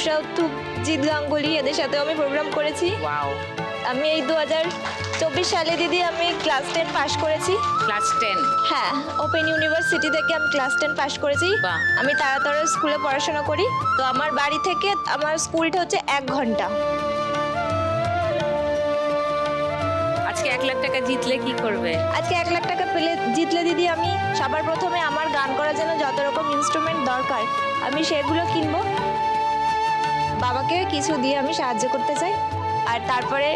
তুষার উত্থুপ, জিৎ গাঙ্গুলি, এদের সাথেও আমি প্রোগ্রাম করেছি। ওয়াও। আমি এই 2024 সালে দিদি আমি ক্লাস 10 পাশ করেছি। ক্লাস 10? হ্যাঁ, ওপেন ইউনিভার্সিটি থেকে আমি ক্লাস 10 পাশ করেছি। বাহ। আমি তাড়াতাড়ি স্কুলে পড়াশোনা করি। তো আমার বাড়ি থেকে আমার স্কুলটা হচ্ছে 1 ঘন্টা। আজকে 1 লাখ টাকা জিতলে কি করবে? আজকে 1 লাখ টাকা পেলে জিতলে দিদি আমি সবার প্রথমে আমার গান করার জন্য যত রকম ইনস্ট্রুমেন্ট দরকার আমি সেগুলো কিনবো। বাবাকে কিছু দিয়ে আমি সাহায্য করতে চাই। আর তারপরে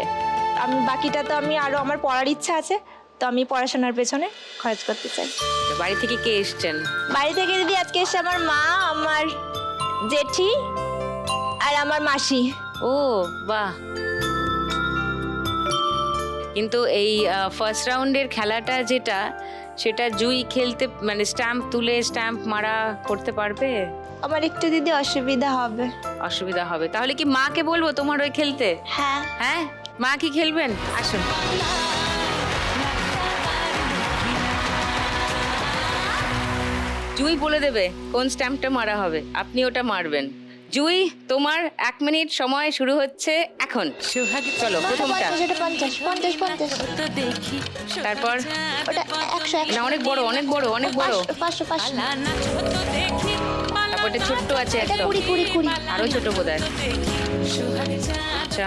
আমি বাকিটা তো আমি আরও আমার পড়ার ইচ্ছা আছে, তো আমি পড়াশোনার পেছনে খরচ করতে চাই। তো বাড়ি থেকে কে এসছেন? বাড়ি থেকে দিদি আজকে এসে আমার মা, আমার জেঠি আর আমার মাসি। ও বাহ। কিন্তু এই ফার্স্ট রাউন্ডের খেলাটা যেটা, সেটা জুই খেলতে মানে স্ট্যাম্প তুলে স্ট্যাম্প মারা করতে পারবে? আমার একটু দিদি অসুবিধা হবে। অসুবিধা হবে? তাহলে কি মাকে বলবো তোমার ওই খেলতে? হ্যাঁ। হ্যাঁ, মা কি খেলবেন? আসুন। জুই বলে দেবে কোন স্ট্যাম্পটা মারা হবে, আপনি ওটা মারবেন। জুই, তোমার 1 মিনিট সময় শুরু হচ্ছে এখন। চলো প্রথমটা। ওটা 50, 50, 50। তারপর ওটা 100, 100। না, অনেক বড় অনেক বড় অনেক বড়। 500, 500। তারপর এটা ছোট্ট আছে এটা একদম। 20, 20, 20। আরো ছোট বোধহয়। আচ্ছা,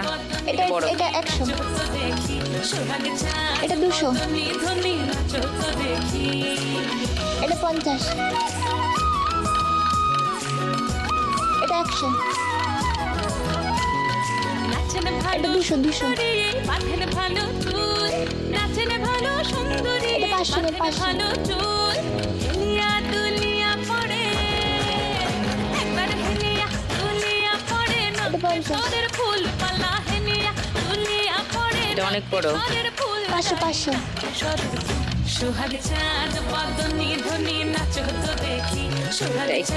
এটা বড়। এটা 100। এটা 200। এটা 50। এটা 100। এটা 200, 200। এটা 500, 500। এটা 50। এটা অনেক বড়। 500, 500।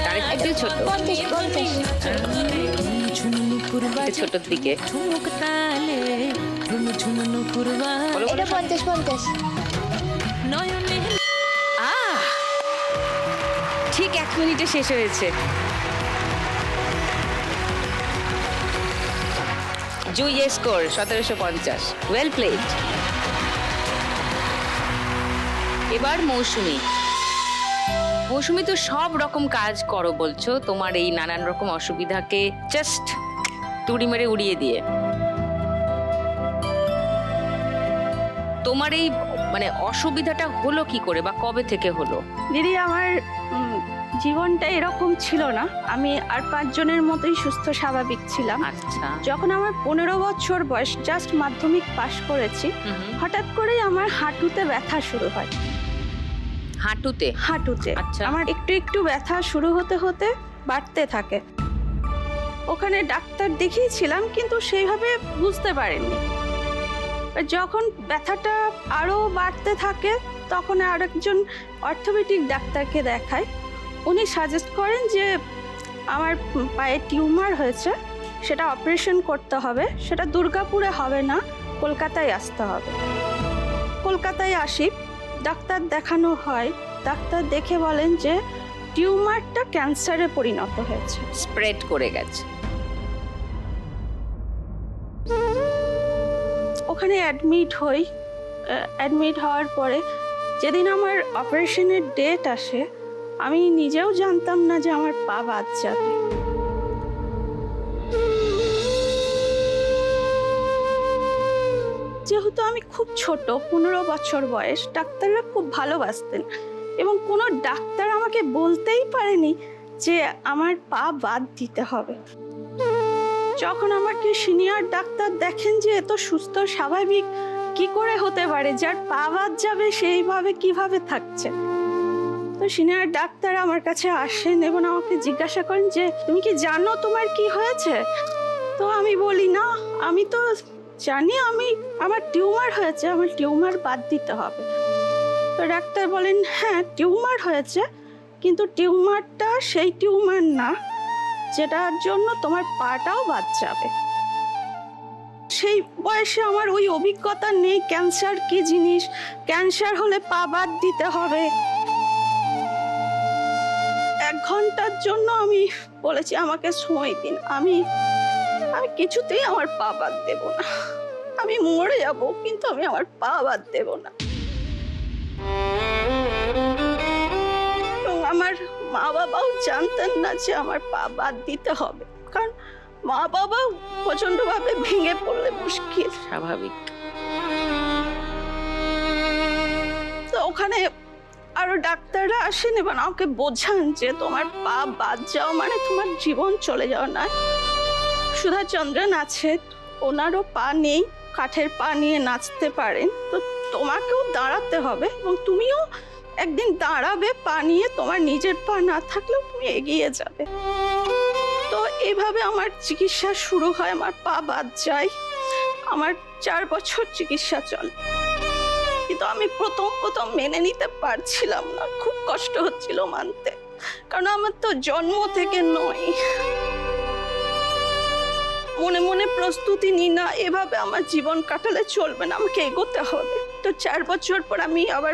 তার একটু ছোট। 50, 50। এটা ছোটর দিকে। বলো, এটা 50, 50। ঠিক 1 মিনিটে শেষ হয়েছে। জুই স্কোর 1750। Well played. এবার মৌসুমী। মৌসুমী, তো সব রকম কাজ করো বলছো তোমার এই নানান রকম অসুবিধাকে জাস্ট তুড়ি মেরে উড়িয়ে দিয়ে। তোমার এই মানে অসুবিধাটা হলো কি করে বা কবে থেকে হলো? দিদি, আমার জীবনটা এরকম ছিল না। আমি আর 5 জনের মতোই সুস্থ স্বাভাবিক ছিলাম। আচ্ছা। যখন আমার 15 বছর বয়স, জাস্ট মাধ্যমিক পাশ করেছি, হঠাৎ করেই আমার হাঁটুতে ব্যথা শুরু হয়। হাঁটুতে? হাঁটুতে আচ্ছা। আমার একটু একটু ব্যথা শুরু হতে হতে বাড়তে থাকে। ওখানে ডাক্তার দেখিয়েছিলাম, কিন্তু সেইভাবে বুঝতে পারেননি। যখন ব্যথাটা আরো বাড়তে থাকে তখন আরেকজন অর্থোপেডিক ডাক্তারকে দেখায়। উনি সাজেস্ট করেন যে আমার পায়ে টিউমার হয়েছে, সেটা অপারেশন করতে হবে। সেটা দুর্গাপুরে হবে না, কলকাতায় আসতে হবে। কলকাতায় আসি, ডাক্তার দেখানো হয়। ডাক্তার দেখে বলেন যে টিউমারটা ক্যান্সারে পরিণত হয়েছে, স্প্রেড করে গেছে। ওখানে অ্যাডমিট হই। অ্যাডমিট হওয়ার পরে যেদিন আমার অপারেশনের ডেট আসে, আমি নিজেও জানতাম না যে আমার পা বাদ যাবে। যেহেতু আমি খুব ছোট, 15 বছর বয়স, ডাক্তাররা খুব ভালোবাসতেন এবং কোনো ডাক্তার আমাকে বলতেই পারেনি যে আমার পা বাদ দিতে হবে। যখন আমাকে সিনিয়র ডাক্তার দেখেন যে এত সুস্থ স্বাভাবিক কি করে হতে পারে, যার পা বাদ যাবে সেইভাবে কিভাবে থাকছে, তো সিনিয়র ডাক্তার আমার কাছে আসেন এবং আমাকে জিজ্ঞাসা করেন যে তুমি কি জানো তোমার কি হয়েছে? তো আমি বলি না, আমি তো জানি আমার টিউমার হয়েছে, আমার টিউমার বাদ দিতে হবে। তো ডাক্তার বলেন হ্যাঁ টিউমার হয়েছে, কিন্তু টিউমারটা সেই টিউমার না যেটার জন্য তোমার পাটাও বাদ যাবে। সেই বয়সে আমার ওই অভিজ্ঞতা নেই ক্যান্সার কি জিনিস, ক্যান্সার হলে পা বাদ দিতে হবে। 1 ঘন্টার জন্য আমি বলেছি আমাকে সময় দিন, আমি কিছুতেই আমার পা বাদ দেব না। আমি মরে যাব, কিন্তু আমি আমার পা বাদ দেব না। এবং আমার মা বাবাও জানতেন না যে আমার পা বাদ দিতে হবে, কারণ মা বাবা প্রচন্ডভাবে ভেঙে পড়লে মুশকিল। স্বাভাবিক। তো ওখানে আরো ডাক্তাররা আসেন এবং আমাকে বোঝান যে তোমার পা বাদ যাওয়া মানে তোমার জীবন চলে যাওয়া নয়। সুধা চন্দ্রন আছে, ওনারও পা নেই, কাঠের পা নিয়ে নাচতে পারেন, তো তোমাকেও দাঁড়াতে হবে এবং তুমিও একদিন দাঁড়াবে পা নিয়ে, তোমার নিজের পা না থাকলেও তুমি এগিয়ে যাবে। তো এইভাবে আমার চিকিৎসা শুরু হয়, আমার পা বাদ যায়, আমার 4 বছর চিকিৎসা চলে। কিন্তু আমি প্রথম মেনে নিতে পারছিলাম না, খুব কষ্ট হচ্ছিল মানতে, কারণ আমার তো জন্ম থেকে নয়। মনে মনে প্রস্তুতি নিই না, এভাবে আমার জীবন কাটালে চলবে না, আমাকে এগোতে হবে। তো 4 বছর পর আমি আবার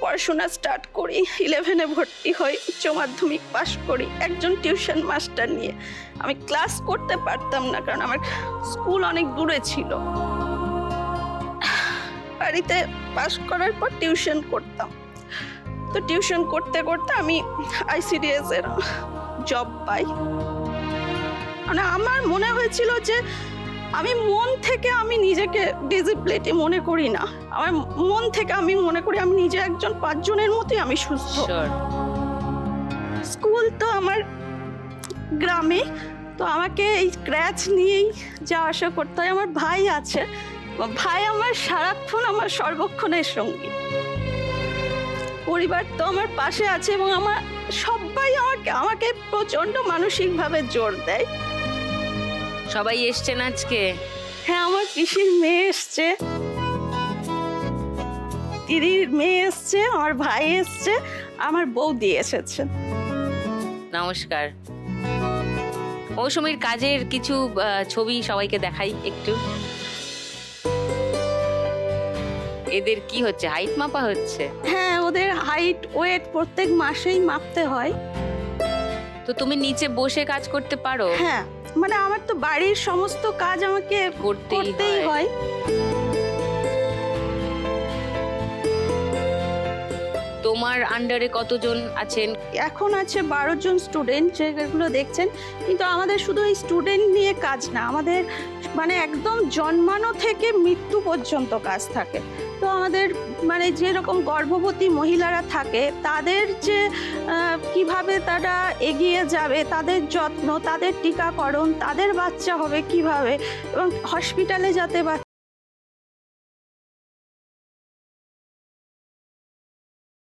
পড়াশোনা স্টার্ট করি, 11-এ ভর্তি হই, উচ্চ মাধ্যমিক পাশ করি একজন টিউশন মাস্টার নিয়ে। আমি ক্লাস করতে পারতাম না, কারণ আমার স্কুল অনেক দূরে ছিল। বাড়িতে পাশ করার পর টিউশন করতাম। তো টিউশন করতে করতে আমি ICDS এর জব পাই। মানে আমার মনে হয়েছিল যে আমি মন থেকে আমি নিজেকে ডিসেবিলিটি মনে করি না, আমার মন থেকে আমি মনে করি আমি নিজে একজন 5 জনের মতোই আমি সুস্থ। স্কুল তো আমার গ্রামে, তো আমাকে এই স্ক্র্যাচ নিয়েই যা আশা করতে হয়। আমার ভাই আছে, ভাই আমার সারাক্ষণ আমার সর্বক্ষণের সঙ্গী। পরিবার তো আমার পাশে আছে এবং আমার সবাই আমাকে প্রচন্ড মানসিকভাবে জোর দেয়। সবাই এসছেন আজকে? হ্যাঁ, আমার পিসির মেয়ে এসছে, দিদির মেয়ে এসছে, আমার ভাই এসছে, আমার বৌদি এসেছে। নমস্কার। মৌসুমীর কাজের কিছু ছবি সবাইকে দেখাই একটু। এদের কি হচ্ছে, হাইট মাপা হচ্ছে? হ্যাঁ, ওদের হাইট ওয়েট প্রত্যেক মাসেই মাপতে হয়। তো তুমি নিচে বসে কাজ করতে পারো? হ্যাঁ, মানে আমার তো বাড়ির সমস্ত কাজ আমাকে করতেই হয়। তোমার আন্ডারে কতজন আছেন? এখন আছে 12 জন স্টুডেন্ট, যেগুলো দেখছেন। কিন্তু আমাদের শুধু এই স্টুডেন্ট নিয়ে কাজ না, আমাদের মানে একদম জন্মানো থেকে মৃত্যু পর্যন্ত কাজ থাকে। তো আমাদের মানে যেরকম গর্ভবতী মহিলারা থাকে, তাদের যে কিভাবে তারা এগিয়ে যাবে, তাদের যত্ন, তাদের টিকাকরণ, তাদের বাচ্চা হবে কিভাবে, এবং হসপিটালে যাতে